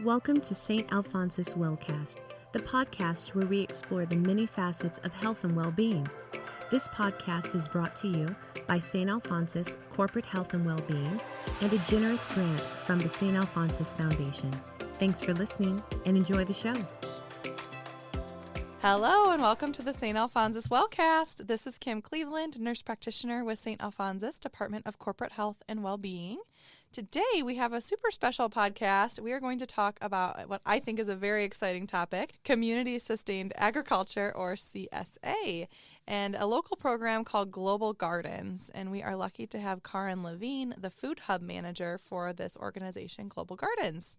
Welcome to St. Alphonsus Wellcast, the podcast where we explore the many facets of health and well-being. This podcast is brought to you by St. Alphonsus Corporate Health and Wellbeing and a generous grant from the St. Alphonsus Foundation. Thanks for listening and enjoy the show. Hello and welcome to the St. Alphonsus Wellcast. This is Kim Cleveland, nurse practitioner with St. Alphonsus Department of Corporate Health and Wellbeing. Today we have a super special podcast. We are going to talk about what I think is a very exciting topic, Community Sustained Agriculture, or CSA, and a local program called Global Gardens. And we are lucky to have Karen Levine, the Food Hub Manager for this organization, Global Gardens.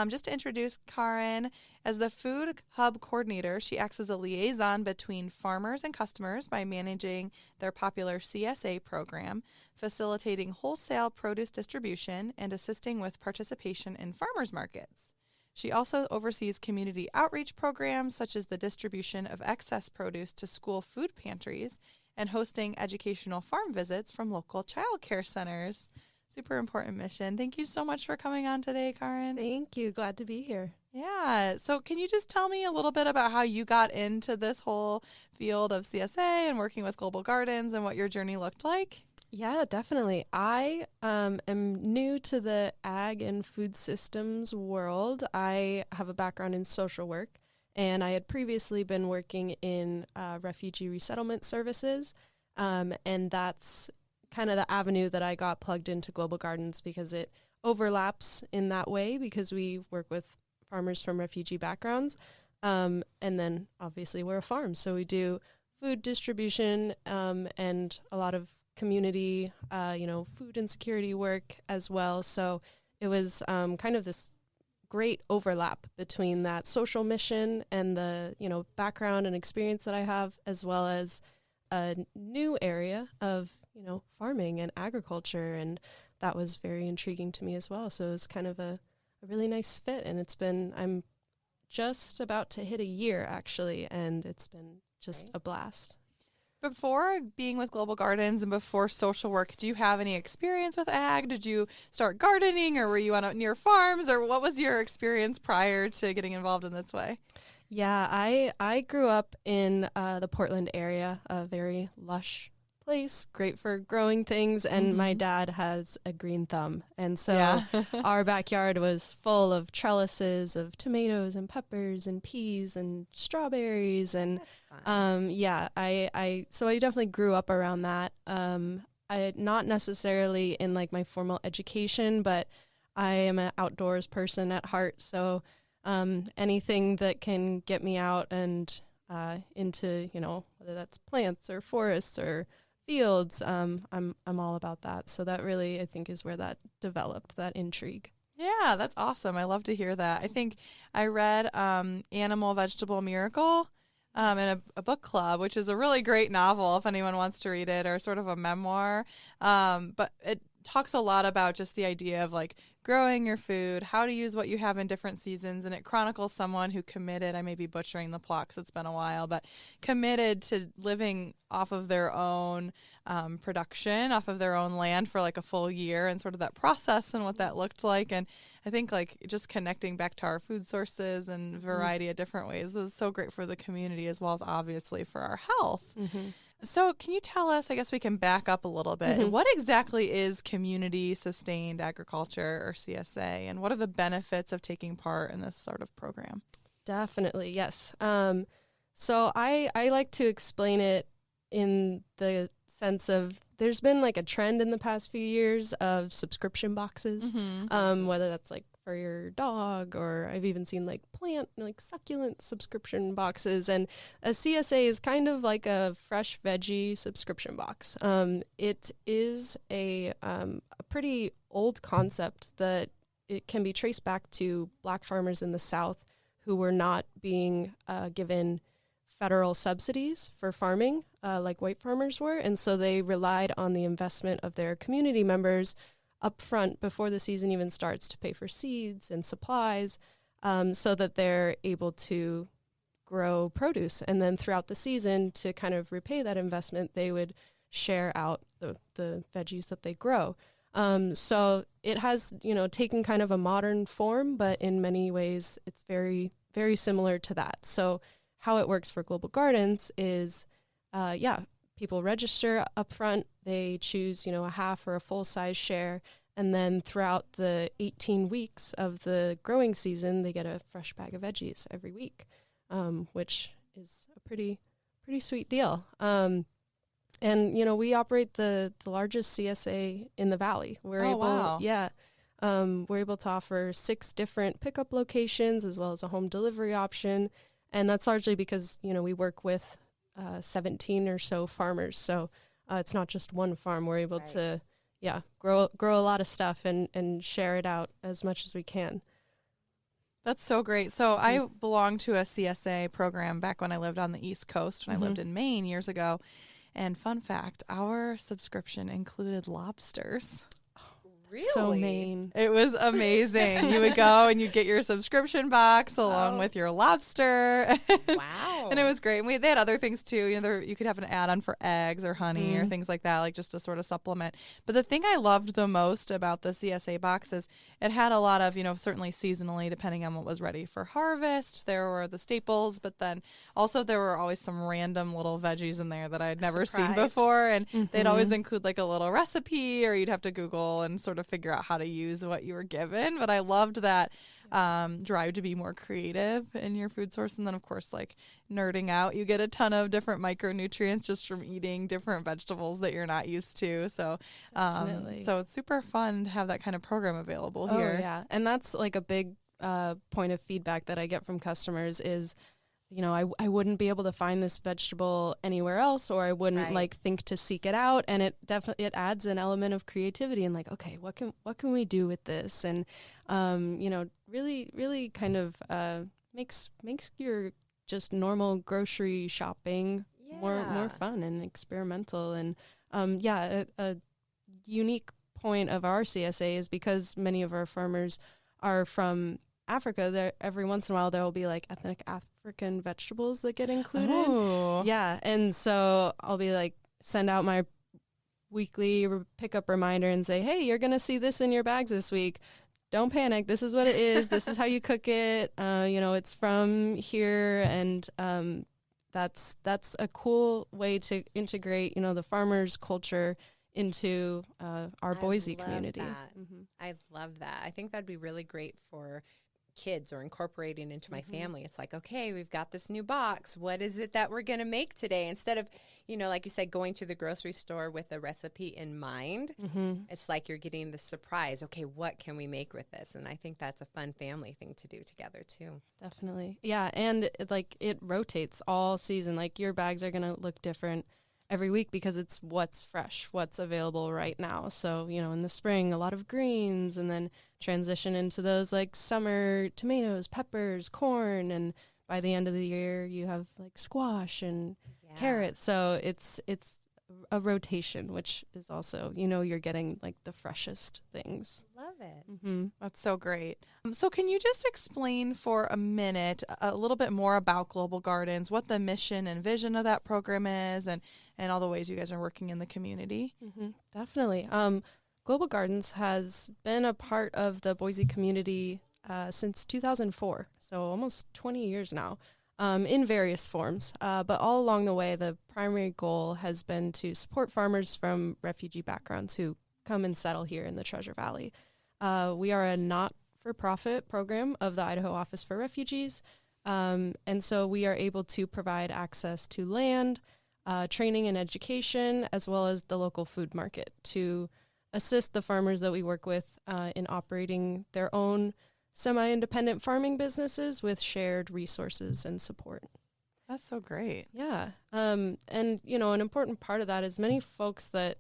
Just to introduce Karen, as the Food Hub Coordinator, she acts as a liaison between farmers and customers by managing their popular CSA program, facilitating wholesale produce distribution, and assisting with participation in farmers markets. She also oversees community outreach programs such as the distribution of excess produce to school food pantries and hosting educational farm visits from local child care centers. Super important mission. Thank you so much for coming on today, Karen. Thank you. Glad to be here. Yeah. So can you just tell me a little bit about how you got into this whole field of CSA and working with Global Gardens and what your journey looked like? Yeah, definitely. I am new to the ag and food systems world. I have a background in social work, and I had previously been working in refugee resettlement services, and that's kind of the avenue that I got plugged into Global Gardens because it overlaps in that way because we work with farmers from refugee backgrounds. And then obviously we're a farm, so we do food distribution and a lot of community, food insecurity work as well. So it was kind of this great overlap between that social mission and the, background and experience that I have, as well as a new area of farming and agriculture, and that was very intriguing to me as well. So it was kind of a really nice fit, and I'm just about to hit a year actually, and it's been just a blast. Before being with Global Gardens and before social work, do you have any experience with ag? Did you start gardening, or were you on near farms, or what was your experience prior to getting involved in this way? Yeah, I grew up in the Portland area, a very lush place, great for growing things, and my dad has a green thumb, and so our backyard was full of trellises of tomatoes and peppers and peas and strawberries, and so I definitely grew up around that. I not necessarily in like my formal education, but I am an outdoors person at heart, so anything that can get me out and into whether that's plants or forests or fields, I'm all about that. So that really, I think, is where that developed, that intrigue. Yeah, that's awesome. I love to hear that. I think I read Animal Vegetable Miracle in a book club, which is a really great novel if anyone wants to read it, or sort of a memoir. But it talks a lot about just the idea of like growing your food, how to use what you have in different seasons, and it chronicles someone who committed, I may be butchering the plot because it's been a while, but committed to living off of their own production, off of their own land for like a full year, and sort of that process and what that looked like. And I think like just connecting back to our food sources and variety of different ways is so great for the community as well as obviously for our health. So can you tell us, I guess we can back up a little bit, what exactly is Community Sustained Agriculture, or CSA, and what are the benefits of taking part in this sort of program? Definitely, yes. So I like to explain it in the sense of there's been like a trend in the past few years of subscription boxes, whether that's like for your dog, or I've even seen like succulent subscription boxes, and a CSA is kind of like a fresh veggie subscription box. It is a pretty old concept that it can be traced back to Black farmers in the South who were not being given federal subsidies for farming like white farmers were, and so they relied on the investment of their community members up front before the season even starts to pay for seeds and supplies, so that they're able to grow produce. And then throughout the season, to kind of repay that investment, they would share out the veggies that they grow. So it has, taken kind of a modern form, but in many ways it's very, very similar to that. So how it works for Global Gardens is, people register up front, they choose, a half or a full size share, and then throughout the 18 weeks of the growing season, they get a fresh bag of veggies every week, which is a pretty sweet deal. And, we operate the largest CSA in the Valley. We're able to offer 6 different pickup locations as well as a home delivery option. And that's largely because, we work with 17 or so farmers. So it's not just one farm. We're able to, grow a lot of stuff and share it out as much as we can. That's so great. So I belonged to a CSA program back when I lived on the East Coast, when I lived in Maine years ago. And fun fact, our subscription included lobsters. Really? So Maine. It was amazing. You would go and you'd get your subscription box along with your lobster. Wow. And it was great. And they had other things too. You could have an add-on for eggs or honey or things like that, like just to sort of supplement. But the thing I loved the most about the CSA box is it had a lot of, certainly seasonally, depending on what was ready for harvest. There were the staples, but then also there were always some random little veggies in there that I'd never seen before. And they'd always include like a little recipe, or you'd have to Google and sort of figure out how to use what you were given. But I loved that drive to be more creative in your food source. And then, of course, like nerding out, you get a ton of different micronutrients just from eating different vegetables that you're not used to. So so it's super fun to have that kind of program available here. Oh, yeah. And that's like a big point of feedback that I get from customers is, I wouldn't be able to find this vegetable anywhere else, or I wouldn't think to seek it out. And it definitely, it adds an element of creativity and like, okay, what can we do with this? And, really kind of makes your just normal grocery shopping more fun and experimental. And, a unique point of our CSA is because many of our farmers are from Africa. There, every once in a while, there will be like ethnic African vegetables that get included. Oh. Yeah, and so I'll be like, send out my weekly pickup reminder and say, hey, you're gonna see this in your bags this week. Don't panic. This is what it is. This is how you cook it. It's from here, and that's a cool way to integrate, the farmers' culture into our Boise community. I love that. I think that'd be really great for kids or incorporating into my family. It's like, okay, we've got this new box. What is it that we're going to make today? Instead of, like you said, going to the grocery store with a recipe in mind, it's like you're getting the surprise. Okay, what can we make with this? And I think that's a fun family thing to do together too. Definitely. Yeah. And it rotates all season. Like your bags are going to look different every week because it's what's fresh, what's available right now. So, in the spring, a lot of greens, and then transition into those like summer tomatoes, peppers, corn. And by the end of the year, you have like squash and carrots. So it's a rotation, which is also, you're getting like the freshest things. Love it. That's so great. So can you just explain for a minute a little bit more about Global Gardens, what the mission and vision of that program is, and all the ways you guys are working in the community? Definitely. Global Gardens has been a part of the Boise community since 2004, so almost 20 years now, in various forms. But all along the way, the primary goal has been to support farmers from refugee backgrounds who come and settle here in the Treasure Valley. We are a not-for-profit program of the Idaho Office for Refugees, and so we are able to provide access to land, training and education, as well as the local food market to assist the farmers that we work with in operating their own semi-independent farming businesses with shared resources and support. That's so great. Yeah. And, an important part of that is many folks that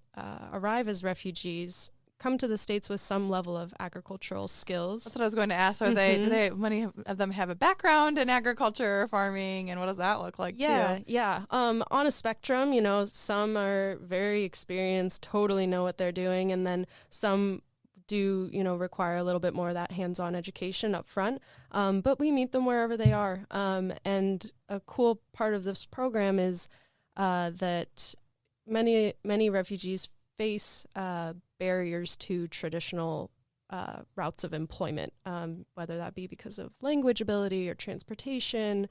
arrive as refugees come to the States with some level of agricultural skills. That's what I was going to ask. Do many of them have a background in agriculture or farming, and what does that look like too? Yeah. On a spectrum, some are very experienced, totally know what they're doing, and then some do, require a little bit more of that hands-on education up front. But we meet them wherever they are. And a cool part of this program is that many refugees face barriers to traditional routes of employment, whether that be because of language ability or transportation,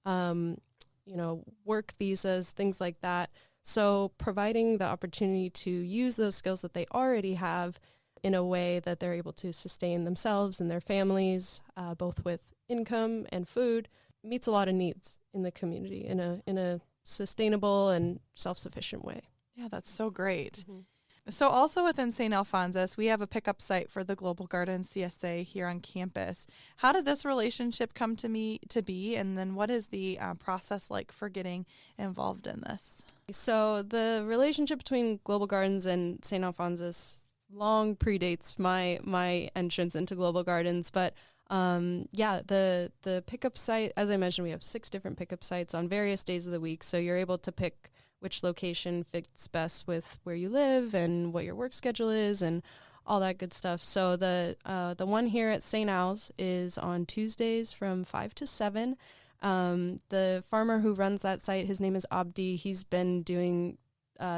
work visas, things like that. So providing the opportunity to use those skills that they already have in a way that they're able to sustain themselves and their families, both with income and food, meets a lot of needs in the community in a sustainable and self-sufficient way. Yeah, that's so great. Mm-hmm. So also within St. Alphonsus, we have a pickup site for the Global Gardens CSA here on campus. How did this relationship come to be? And then what is the process like for getting involved in this? So the relationship between Global Gardens and St. Alphonsus long predates my entrance into Global Gardens, but the pickup site, as I mentioned, we have 6 different pickup sites on various days of the week, so you're able to pick which location fits best with where you live and what your work schedule is and all that good stuff. So the one here at St. Al's is on Tuesdays from 5 to 7. The farmer who runs that site, his name is Abdi. He's been doing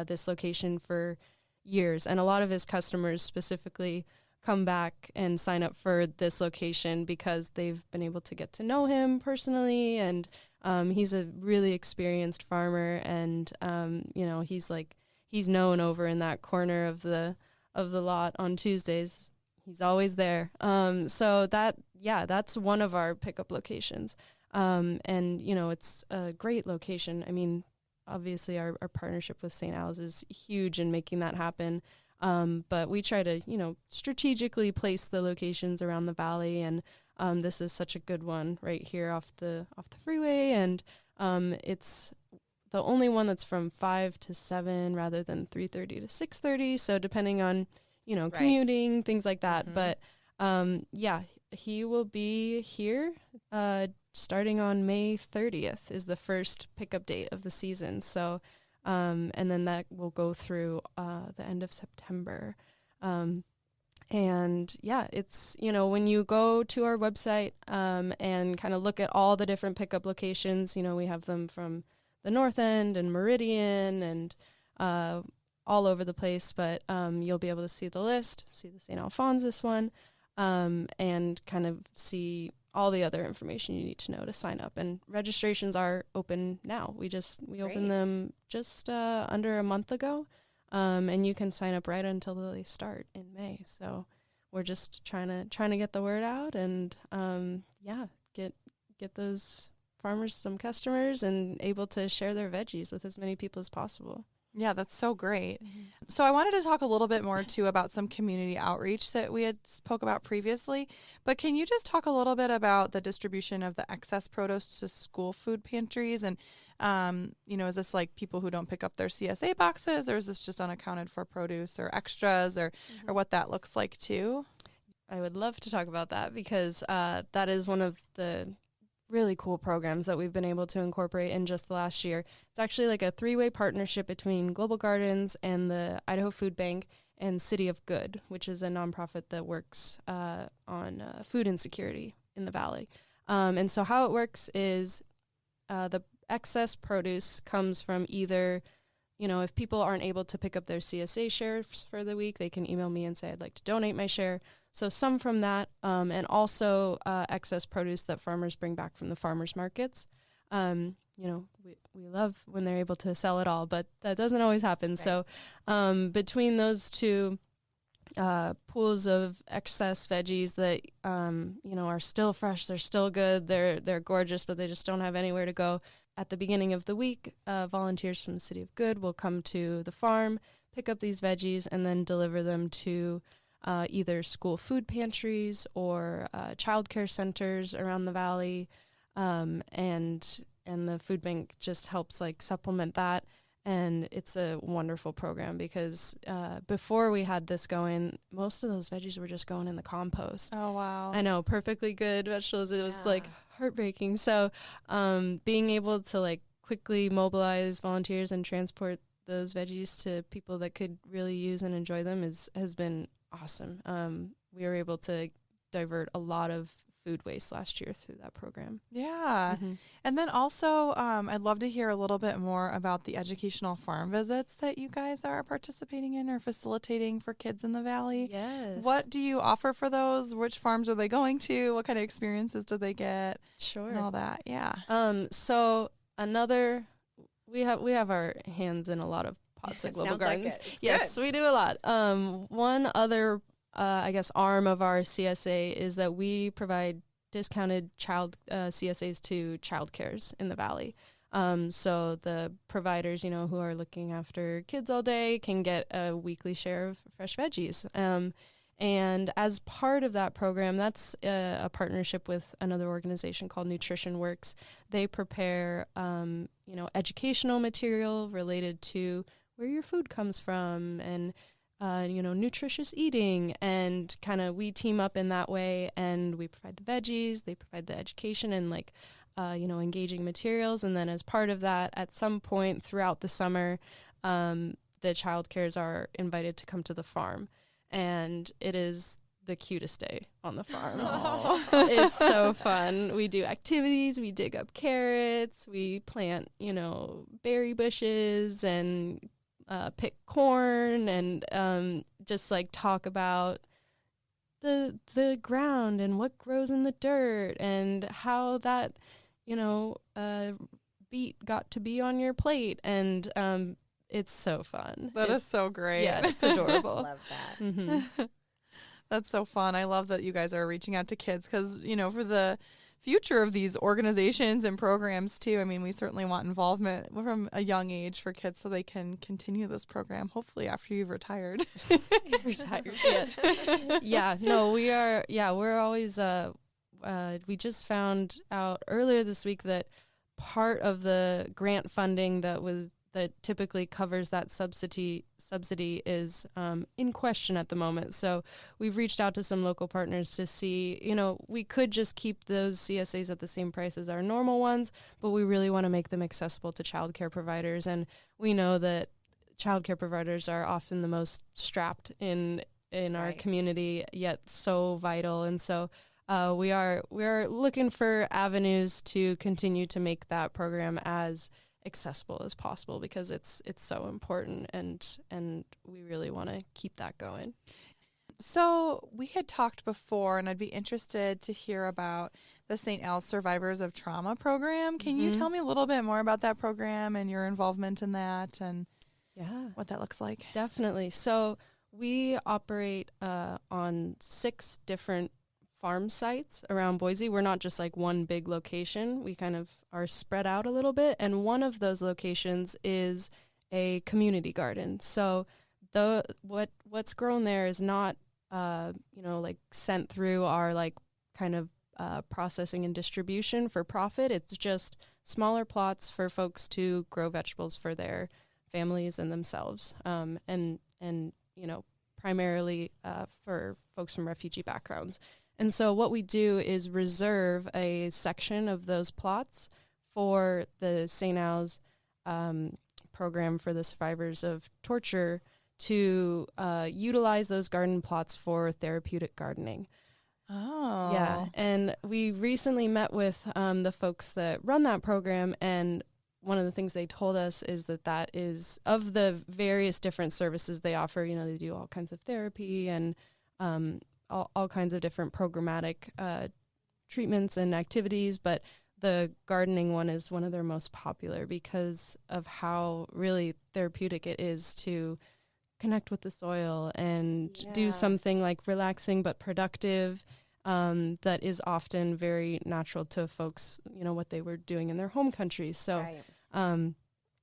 this location for years, and a lot of his customers specifically come back and sign up for this location because they've been able to get to know him personally, and he's a really experienced farmer, and he's known over in that corner of the lot on Tuesdays. He's always there. So that's one of our pickup locations. And it's a great location. I mean, obviously our partnership with St. Al's is huge in making that happen. But we try to, strategically place the locations around the valley, and this is such a good one right here off the freeway, and it's the only one that's from 5 to 7 rather than 3:30 to 6:30. So depending on, commuting, things like that. Mm-hmm. But he will be here starting on May 30th is the first pickup date of the season. So and then that will go through the end of September. It's, when you go to our website and kind of look at all the different pickup locations, we have them from the North End and Meridian and all over the place, but you'll be able to see the list, see the St. Alphonsus one, and kind of see all the other information you need to know to sign up. And registrations are open now. We opened them just under a month ago, and you can sign up right until they start in May. So we're just trying to get the word out and get those farmers some customers and able to share their veggies with as many people as possible. Yeah, that's so great. Mm-hmm. So I wanted to talk a little bit more, too, about some community outreach that we had spoke about previously. But can you just talk a little bit about the distribution of the excess produce to school food pantries? And, is this like people who don't pick up their CSA boxes, or is this just unaccounted for produce or extras or what that looks like, too? I would love to talk about that because that is one of the really cool programs that we've been able to incorporate in just the last year. It's actually like a 3-way partnership between Global Gardens and the Idaho Food Bank and City of Good, which is a nonprofit that works on food insecurity in the valley. And so how it works is the excess produce comes from either, if people aren't able to pick up their CSA shares for the week, they can email me and say, I'd like to donate my share. So some from that, and also excess produce that farmers bring back from the farmers markets. We love when they're able to sell it all, but that doesn't always happen. Right. So between those two pools of excess veggies that are still fresh, they're still good, they're gorgeous, but they just don't have anywhere to go. At the beginning of the week, volunteers from the City of Good will come to the farm, pick up these veggies, and then deliver them to either school food pantries or childcare centers around the valley, and the food bank just helps supplement that. And it's a wonderful program because before we had this going, most of those veggies were just going in the compost. Oh, wow. I know, perfectly good vegetables. It was heartbreaking. So being able to quickly mobilize volunteers and transport those veggies to people that could really use and enjoy them has been awesome. We were able to divert a lot of food waste last year through that program. Yeah. Mhm. And then also, I'd love to hear a little bit more about the educational farm visits that you guys are participating in or facilitating for kids in the Valley. Yes. What do you offer for those? Which farms are they going to? What kind of experiences do they get? Sure. And all that. Yeah. So another, we have our hands in a lot of pots at It Global sounds like Gardens. it. It's Yes, good. we do a lot. One other, I guess, arm of our CSA is that we provide discounted child CSAs to child cares in the Valley. So the providers, who are looking after kids all day can get a weekly share of fresh veggies. And as part of that program, that's a partnership with another organization called Nutrition Works. They prepare, educational material related to where your food comes from and, nutritious eating. And kind of we team up in that way, and we provide the veggies, they provide the education and engaging materials. And then as part of that, at some point throughout the summer, the child cares are invited to come to the farm. And it is the cutest day on the farm. It's so fun. We do activities. We dig up carrots. We plant, berry bushes and pick corn and just talk about the ground and what grows in the dirt and how that, beet got to be on your plate. And it's so fun. That is so great. Yeah, it's adorable. Love that. Mm-hmm. That's so fun. I love that you guys are reaching out to kids because, for the future of these organizations and programs too, I mean, we certainly want involvement from a young age for kids so they can continue this program, hopefully after you've retired. Retired, yes. Yeah, no, we're always, we just found out earlier this week that part of the grant funding that typically covers that subsidy is in question at the moment. So we've reached out to some local partners to see, we could just keep those CSAs at the same price as our normal ones, but we really want to make them accessible to childcare providers. And we know that childcare providers are often the most strapped in our Right. community, yet so vital. And so we are looking for avenues to continue to make that program as accessible as possible because it's so important and we really want to keep that going. So we had talked before, and I'd be interested to hear about the St. Al's Survivors of Trauma program. Can you tell me a little bit more about that program and your involvement in that and what that looks like? Definitely. So we operate on 6 different farm sites around Boise. We're not just one big location. We kind of are spread out a little bit. And one of those locations is a community garden. So what's grown there is not, sent through our kind of processing and distribution for profit. It's just smaller plots for folks to grow vegetables for their families and themselves. And primarily for folks from refugee backgrounds. And so what we do is reserve a section of those plots for the St. Al's program for the survivors of torture to utilize those garden plots for therapeutic gardening. Oh. Yeah, and we recently met with the folks that run that program, and one of the things they told us is that is, of the various different services they offer, they do all kinds of therapy and all kinds of different programmatic treatments and activities, but the gardening one is one of their most popular because of how really therapeutic it is to connect with the soil and do something relaxing but productive that is often very natural to folks, what they were doing in their home countries. So Right.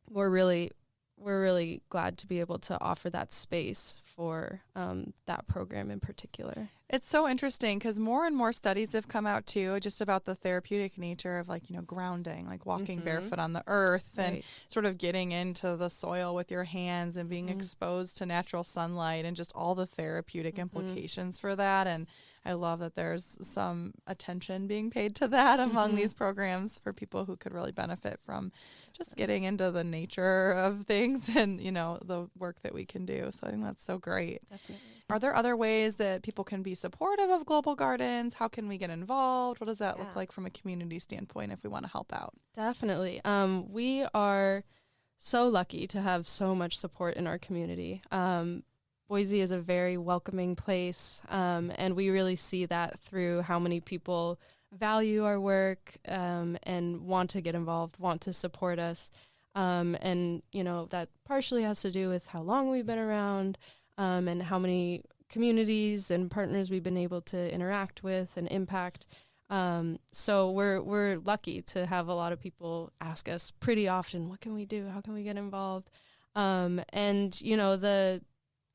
we're really glad to be able to offer that space for that program in particular. It's so interesting because more and more studies have come out too, just about the therapeutic nature of grounding, walking barefoot on the earth and sort of getting into the soil with your hands and being exposed to natural sunlight and just all the therapeutic implications for that. And I love that there's some attention being paid to that among these programs for people who could really benefit from just getting into the nature of things and, the work that we can do. So I think that's so great. Definitely. Are there other ways that people can be supportive of Global Gardens? How can we get involved? What does that look like from a community standpoint if we want to help out? Definitely. We are so lucky to have so much support in our community. Boise is a very welcoming place, and we really see that through how many people value our work and want to get involved, want to support us. And, that partially has to do with how long we've been around and how many communities and partners we've been able to interact with and impact. So we're lucky to have a lot of people ask us pretty often, what can we do? How can we get involved? And,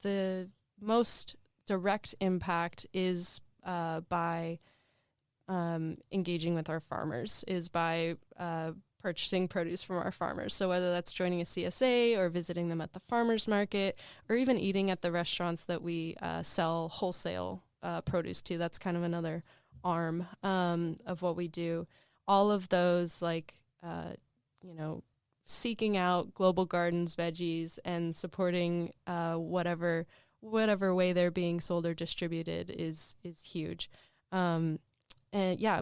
the most direct impact is by engaging with our farmers, is by purchasing produce from our farmers. So whether that's joining a CSA or visiting them at the farmers market or even eating at the restaurants that we sell wholesale produce to, that's kind of another arm of what we do. All of those, seeking out Global Gardens veggies and supporting whatever way they're being sold or distributed is huge. And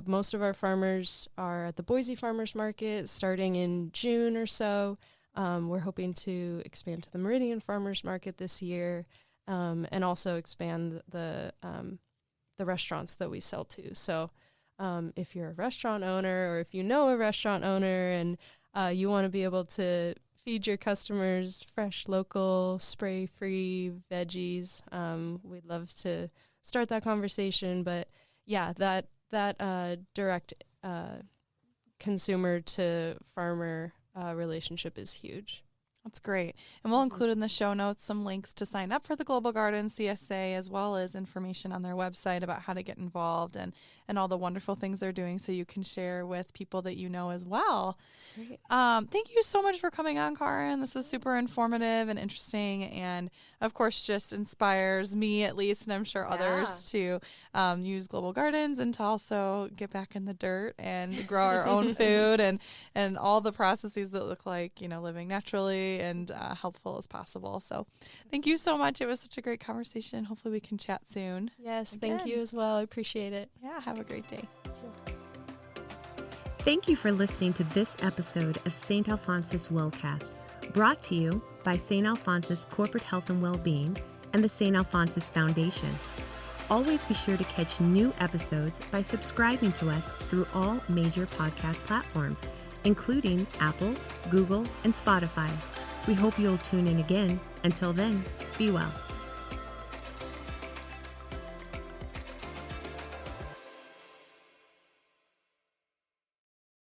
most of our farmers are at the Boise Farmers Market starting in June or so. We're hoping to expand to the Meridian Farmers Market this year and also expand the restaurants that we sell to. So if you're a restaurant owner or if you know a restaurant owner and you want to be able to feed your customers fresh, local, spray-free veggies, we'd love to start that conversation. But that direct consumer to farmer relationship is huge. That's great. And we'll include in the show notes some links to sign up for the Global Garden CSA, as well as information on their website about how to get involved and all the wonderful things they're doing so you can share with people that you know as well. Great. Thank you so much for coming on, Karin. This was super informative and interesting, and of course just inspires me at least, and I'm sure others to use Global Gardens and to also get back in the dirt and grow our own food and all the processes that look like, living naturally and healthful as possible. So thank you so much. It was such a great conversation. Hopefully we can chat soon. Yes, again. Thank you as well. I appreciate it. Yeah, have a great day. Thank you for listening to this episode of St. Alphonsus Wellcast, brought to you by St. Alphonsus Corporate Health and Wellbeing and the St. Alphonsus Foundation. Always be sure to catch new episodes by subscribing to us through all major podcast platforms, including Apple, Google, and Spotify. We hope you'll tune in again. Until then, be well.